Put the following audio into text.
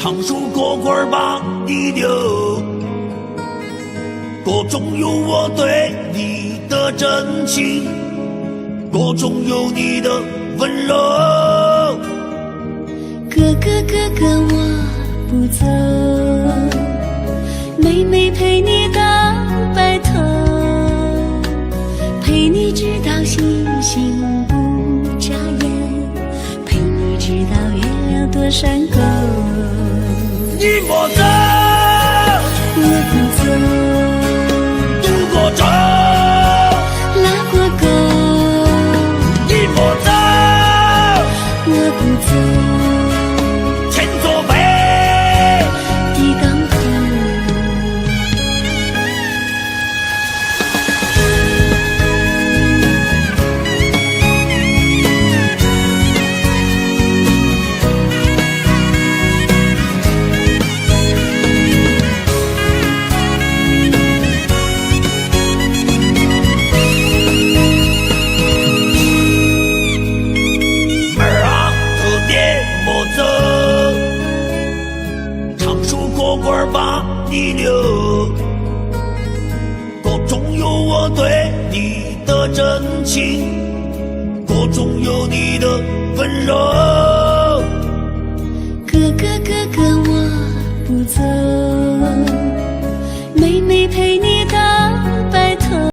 常数过关把你留，歌中有我对你的真情，歌中有你的温柔。哥哥哥哥我不走，妹妹陪你到白头，陪你直到星星不眨眼，陪你直到月亮多山沟。你莫走，我不走，渡过舟，拉过沟。你莫走，我不走，前作碑，地当空。莫走，常数过关把你留，歌中有我对你的真情，歌中有你的温柔。哥哥哥哥我不走。